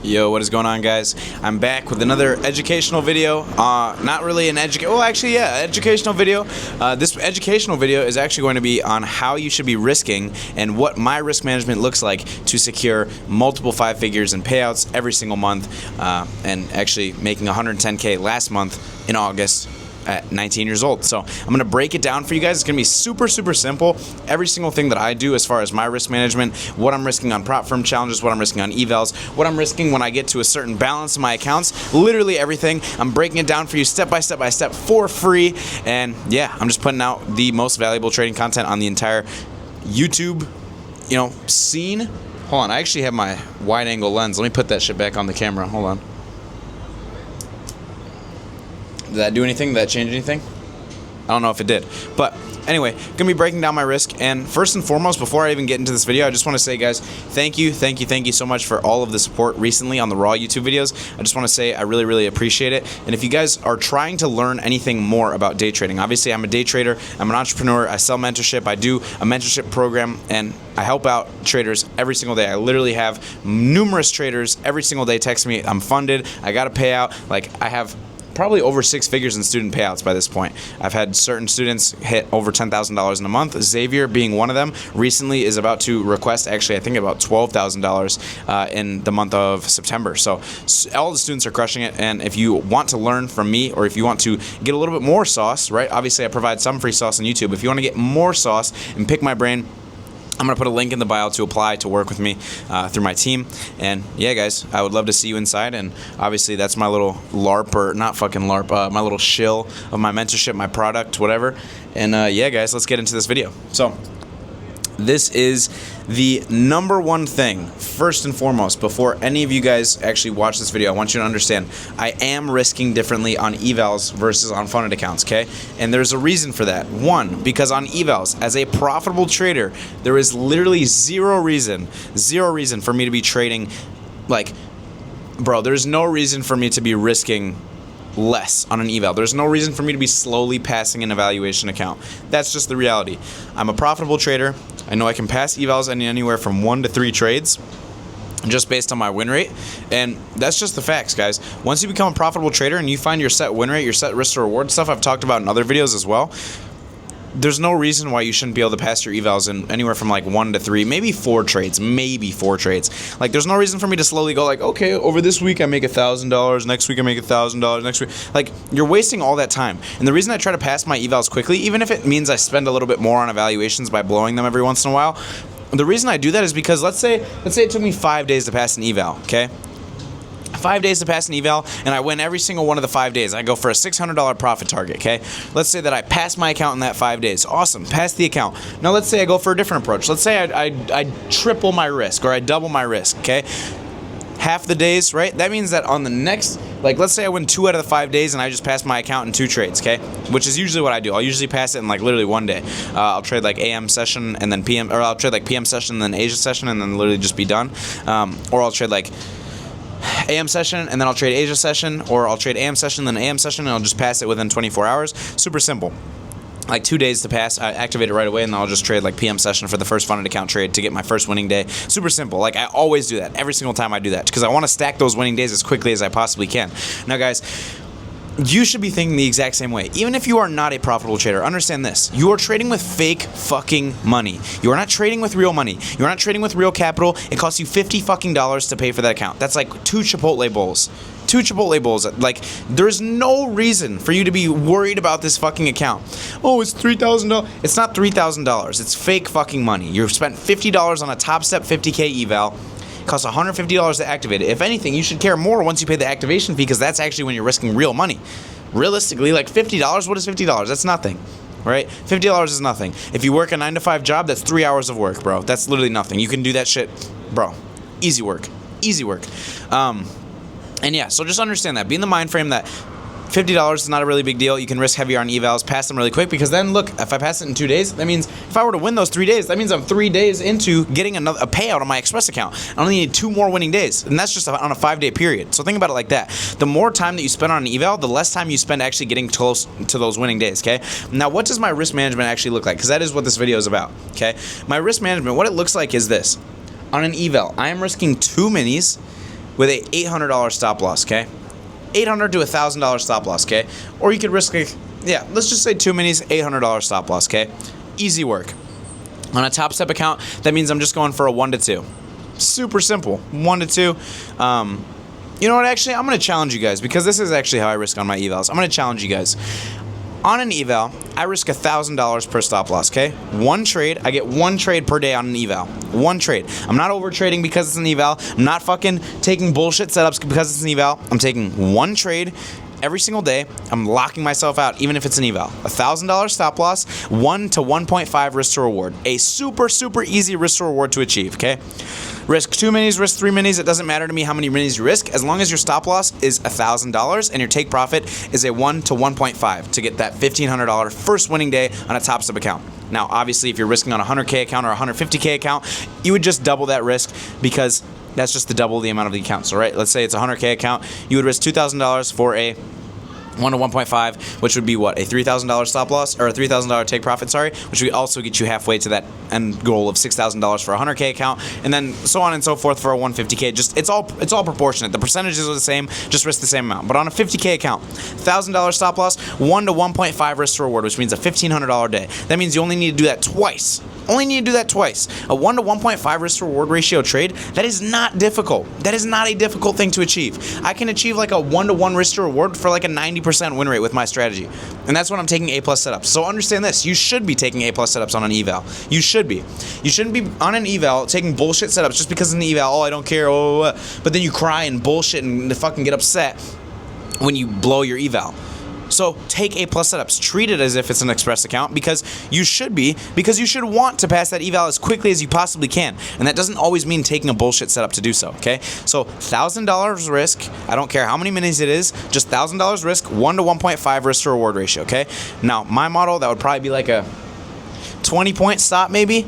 Yo, what is going on, guys? I'm back with another educational video. Not really an educational video. This educational video is actually going to be on how you should be risking and what my risk management looks like to secure multiple 5 figures in payouts every single month, and actually making 110K last month in August at 19 years old. So I'm going to break it down for you guys. It's going to be super simple. Every single thing that I do as far as my risk management, what I'm risking on prop firm challenges, what I'm risking on evals, what I'm risking when I get to a certain balance in my accounts, literally everything. I'm breaking it down for you step by step for free. And yeah, I'm just putting out the most valuable trading content on the entire YouTube, scene. Hold on, I actually have my wide angle lens. Let me put that shit back on the camera. Hold on. Did that do anything? Did that change anything? I don't know if it did. But anyway, gonna be breaking down my risk. And first and foremost, before I even get into this video, I just want to say, guys, thank you so much for all of the support recently on the Raw YouTube videos. I just want to say I really appreciate it. And if you guys are trying to learn anything more about day trading, obviously I'm a day trader, I'm an entrepreneur, I sell mentorship, I do a mentorship program, and I help out traders every single day. I literally have numerous traders every single day text me, I'm funded, I got a payout. Like, I have probably over 6 figures in student payouts by this point. I've had certain students hit over $10,000 in a month. Xavier being one of them recently is about to request actually I think about $12,000 in the month of September. So all the students are crushing it, and if you want to learn from me or if you want to get a little bit more sauce, right? Obviously I provide some free sauce on YouTube. If you want to get more sauce and pick my brain, I'm going to put a link in the bio to apply to work with me through my team. And yeah, guys, I would love to see you inside. And obviously that's my little LARP, or not fucking LARP, my little shill of my mentorship, my product, whatever. And yeah, guys, let's get into this video. So this is the number one thing, first and foremost, before any of you guys actually watch this video. I want you to understand I am risking differently on evals versus on funded accounts, okay? And there's a reason for that. One, because on evals, as a profitable trader, there is literally zero reason for me to be trading. Like, bro, there's no reason for me to be risking less on an eval. There's no reason for me to be slowly passing an evaluation account. That's just the reality. I'm a profitable trader. I know I can pass evals anywhere from 1 to 3 trades just based on my win rate, and that's just the facts, guys. Once you become a profitable trader and you find your set win rate, your set risk to reward stuff I've talked about in other videos as well, there's no reason why you shouldn't be able to pass your evals in anywhere from like 1 to 3, maybe 4 trades, Like, there's no reason for me to slowly go like, okay, over this week I make $1,000, next week I make $1,000, next week. Like, you're wasting all that time. And the reason I try to pass my evals quickly, even if it means I spend a little bit more on evaluations by blowing them every once in a while, the reason I do that is because let's say it took me 5 days to pass an eval, okay? 5 days to pass an eval, and I win every single one of the 5 days. I go for a $600 profit target, okay? Let's say that I pass my account in that 5 days. Awesome, pass the account. Now let's say I go for a different approach. Let's say I triple my risk, or I double my risk, okay? Half the days, right? That means that on the next, like, let's say I win 2 out of the 5 days and I just pass my account in 2 trades, okay? Which is usually what I do. I'll usually pass it in like literally 1 day. I'll trade like AM session and then PM, or I'll trade like PM session and then Asia session and then literally just be done. Or I'll trade like AM session and then I'll trade Asia session, or I'll trade AM session then AM session, and I'll just pass it within 24 hours. Super simple. Like 2 days to pass, I activate it right away, and then I'll just trade like PM session for the first funded account trade to get my first winning day. Super simple. Like, I always do that every single time I do that, because I want to stack those winning days as quickly as I possibly can. Now, guys, you should be thinking the exact same way. Even if you are not a profitable trader, understand this. You are trading with fake fucking money. You are not trading with real money. You are not trading with real capital. It costs you $50 fucking to pay for that account. That's like 2 Chipotle bowls. 2 Chipotle bowls. Like, there's no reason for you to be worried about this fucking account. Oh, it's $3,000. It's not $3,000. It's fake fucking money. You've spent $50 on a Top Step 50K eval. It costs $150 to activate it. If anything, you should care more once you pay the activation fee, because that's actually when you're risking real money. Realistically, like $50, what is $50? That's nothing, right? $50 is nothing. If you work a 9-to-5 job, that's 3 hours of work, bro. That's literally nothing. You can do that shit, bro. Easy work. And yeah, so just understand that. Be in the mind frame that $50 is not a really big deal. You can risk heavier on evals, pass them really quick, because then look, if I pass it in 2 days, that means if I were to win those 3 days, that means I'm 3 days into getting a payout on my Express account. I only need 2 more winning days, and that's just on a 5-day period. So think about it like that. The more time that you spend on an eval, the less time you spend actually getting close to those winning days, okay? Now, what does my risk management actually look like? Because that is what this video is about, okay? My risk management, what it looks like is this. On an eval, I am risking 2 minis with a $800 stop loss, okay? $800 to $1,000 stop loss, okay? Or you could risk, let's just say 2 minis, $800 stop loss, okay? Easy work. On a Top Step account, that means I'm just going for a 1 to 2. Super simple, 1 to 2. You know what, actually, I'm going to challenge you guys, because this is actually how I risk on my evals. I'm going to challenge you guys. On an eval, I risk $1,000 per stop loss, okay? One trade, I get one trade per day on an eval. One trade. I'm not over trading because it's an eval. I'm not fucking taking bullshit setups because it's an eval. I'm taking one trade every single day. I'm locking myself out, even if it's an eval. $1,000 stop loss, 1 to 1.5 risk to reward. A super, super easy risk to reward to achieve, okay? Risk 2 minis, risk 3 minis. It doesn't matter to me how many minis you risk, as long as your stop loss is $1,000 and your take profit is a 1 to 1.5 to get that $1,500 first winning day on a Top Step account. Now, obviously, if you're risking on a 100K account or a 150K account, you would just double that risk, because that's just the double the amount of the account. So, right, let's say it's a 100K account. You would risk $2,000 for a 1 to 1.5, which would be what, a $3,000 stop loss, or a $3,000 take profit, sorry, which would also get you halfway to that end goal of $6,000 for a 100K account, and then so on and so forth for a 150K. Just it's all proportionate. The percentages are the same, just risk the same amount. But on a 50K account, $1,000 stop loss, 1 to 1.5 risk to reward, which means a $1,500 day. That means you only need to do that twice. Only need to do that twice. A 1 to 1.5 risk to reward ratio trade, that is not difficult. That is not a difficult thing to achieve. I can achieve like a 1 to 1 risk to reward for like a 90% win rate with my strategy. And that's when I'm taking A+ setups. So understand this, you should be taking A+ setups on an eval. You should be. You shouldn't be on an eval taking bullshit setups just because in the eval, I don't care, but then you cry and bullshit and fucking get upset when you blow your eval. So take A+ setups. Treat it as if it's an Express account, because you should want to pass that eval as quickly as you possibly can. And that doesn't always mean taking a bullshit setup to do so, okay? So $1,000 risk, I don't care how many minis it is, just $1,000 risk, 1 to 1.5 risk to reward ratio, okay? Now, my model, that would probably be like a 20-point stop maybe.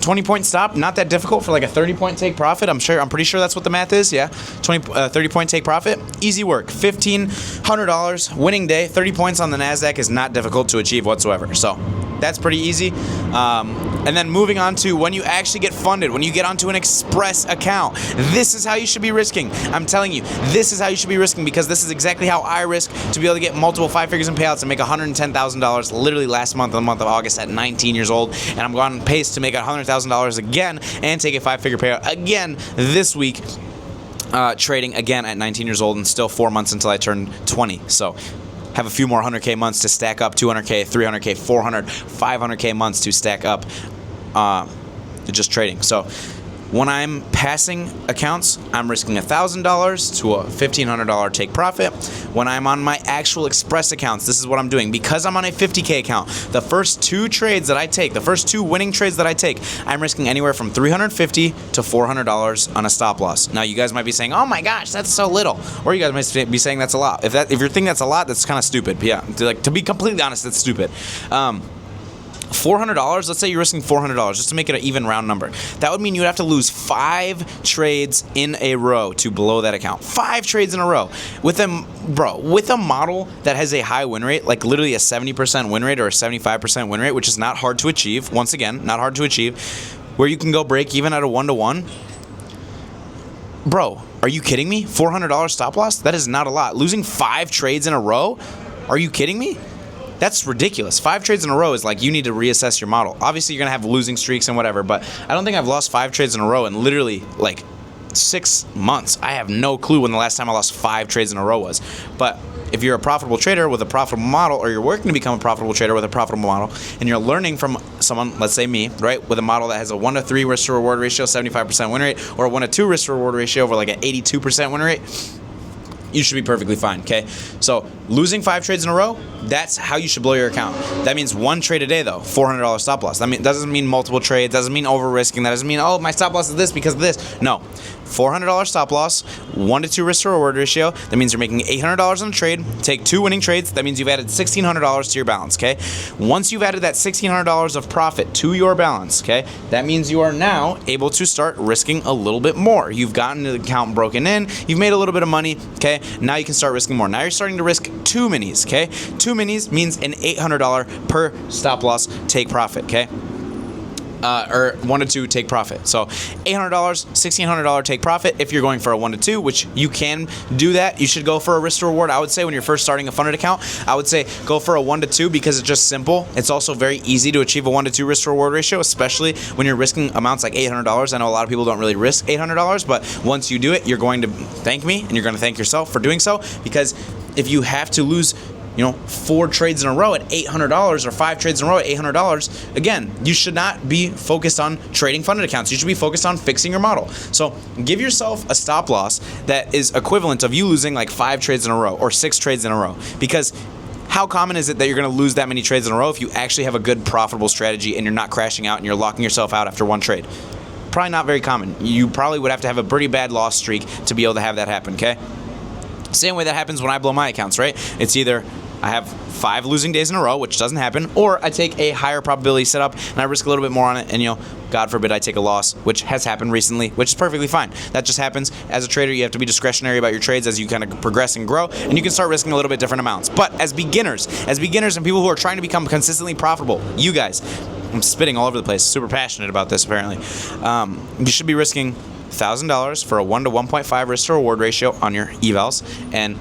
20-point stop, not that difficult for like a 30-point take profit. I'm pretty sure that's what the math is. Yeah, 30-point take profit, easy work. $1,500 winning day, 30 points on the Nasdaq is not difficult to achieve whatsoever. So that's pretty easy. And then moving on to when you actually get funded, when you get onto an Express account, this is how you should be risking. I'm telling you, this is how you should be risking, because this is exactly how I risk to be able to get multiple 5 figures in payouts and make $110,000 literally last month, in the month of August, at 19 years old. And I'm on pace to make $100,000 again and take a 5-figure payout again this week, trading again at 19 years old, and still 4 months until I turn 20. So have a few more 100K months to stack up, 200K, 300K, 400, 500K months to stack up just trading. So when I'm passing accounts, I'm risking $1,000 to a $1,500 take profit. When I'm on my actual Express accounts, this is what I'm doing. Because I'm on a 50K account, the first 2 trades that I take, the first 2 winning trades that I take, I'm risking anywhere from $350 to $400 on a stop loss. Now, you guys might be saying, oh my gosh, that's so little. Or you guys might be saying that's a lot. If you're thinking that's a lot, that's kind of stupid. But yeah, to be completely honest, that's stupid. $400, let's say you're risking $400, just to make it an even round number. That would mean you would have to lose 5 trades in a row to blow that account. 5 trades in a row. With a model that has a high win rate, like literally a 70% win rate or a 75% win rate, which is not hard to achieve, once again, not hard to achieve, where you can go break even at a 1 to 1. Bro, are you kidding me? $400 stop loss? That is not a lot. Losing 5 trades in a row? Are you kidding me? That's ridiculous. 5 trades in a row is like, you need to reassess your model. Obviously, you're going to have losing streaks and whatever, but I don't think I've lost 5 trades in a row in literally like 6 months. I have no clue when the last time I lost 5 trades in a row was. But if you're a profitable trader with a profitable model, or you're working to become a profitable trader with a profitable model, and you're learning from someone, let's say me, right, with a model that has a 1 to 3 risk to reward ratio, 75% win rate, or a 1 to 2 risk to reward ratio over like an 82% win rate, you should be perfectly fine, okay? So losing 5 trades in a row, that's how you should blow your account. That means 1 trade a day, though, $400 stop loss. That doesn't mean multiple trades, doesn't mean over risking, that doesn't mean, oh, my stop loss is this because of this. No, $400 stop loss, 1 to 2 risk to reward ratio. That means you're making $800 on a trade. Take 2 winning trades. That means you've added $1,600 to your balance, okay? Once you've added that $1,600 of profit to your balance, okay, that means you are now able to start risking a little bit more. You've gotten the account broken in. You've made a little bit of money, okay? Now you can start risking more. Now you're starting to risk 2 minis, okay? 2 minis means an $800 per stop loss take profit, okay? or 1 to 2 take profit. So $800, $1,600 take profit. If you're going for a 1 to 2, which you can do that, you should go for a risk to reward. I would say when you're first starting a funded account, I would say go for a 1 to 2 because it's just simple. It's also very easy to achieve a 1 to 2 risk to reward ratio, especially when you're risking amounts like $800. I know a lot of people don't really risk $800, but once you do it, you're going to thank me and you're going to thank yourself for doing so, because if you have to lose 4 trades in a row at $800 or 5 trades in a row at $800, again, you should not be focused on trading funded accounts. You should be focused on fixing your model. So give yourself a stop loss that is equivalent of you losing like 5 trades in a row or 6 trades in a row, because how common is it that you're going to lose that many trades in a row if you actually have a good profitable strategy and you're not crashing out and you're locking yourself out after 1 trade? Probably not very common. You probably would have to have a pretty bad loss streak to be able to have that happen, okay? Same way that happens when I blow my accounts, right? It's either I have 5 losing days in a row, which doesn't happen, or I take a higher probability setup and I risk a little bit more on it, and God forbid I take a loss, which has happened recently, which is perfectly fine. That just happens. As a trader, you have to be discretionary about your trades as you kind of progress and grow, and you can start risking a little bit different amounts. But as beginners and people who are trying to become consistently profitable, you guys, I'm spitting all over the place, super passionate about this apparently, you should be risking $1,000 for a 1 to 1.5 risk to reward ratio on your evals, and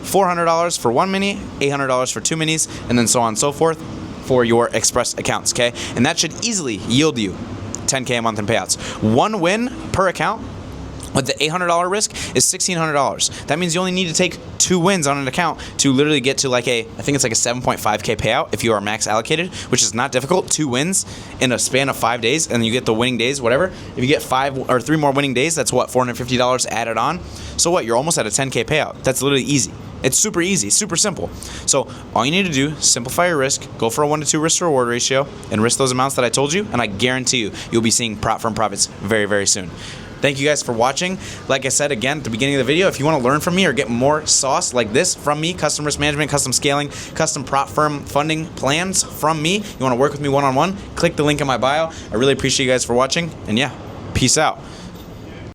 $400 for 1 mini, $800 for 2 minis, and then so on and so forth for your Express accounts, okay? And that should easily yield you $10K a month in payouts. 1 win per account with the $800 risk is $1,600. That means you only need to take 2 wins on an account to literally get to like I think it's like a 7.5K payout if you are max allocated, which is not difficult. 2 wins in a span of 5 days, and you get the winning days, whatever. If you get 5 or 3 more winning days, that's what, $450 added on. So what, you're almost at a 10K payout. That's literally easy. It's super easy, super simple. So all you need to do, simplify your risk, go for a 1 to 2 risk to reward ratio, and risk those amounts that I told you, and I guarantee you, you'll be seeing firm profits very, very soon. Thank you guys for watching. Like I said again at the beginning of the video, if you want to learn from me or get more sauce like this from me, custom risk management, custom scaling, custom prop firm funding plans from me, you want to work with me one-on-one, click the link in my bio. I really appreciate you guys for watching, and yeah, peace out.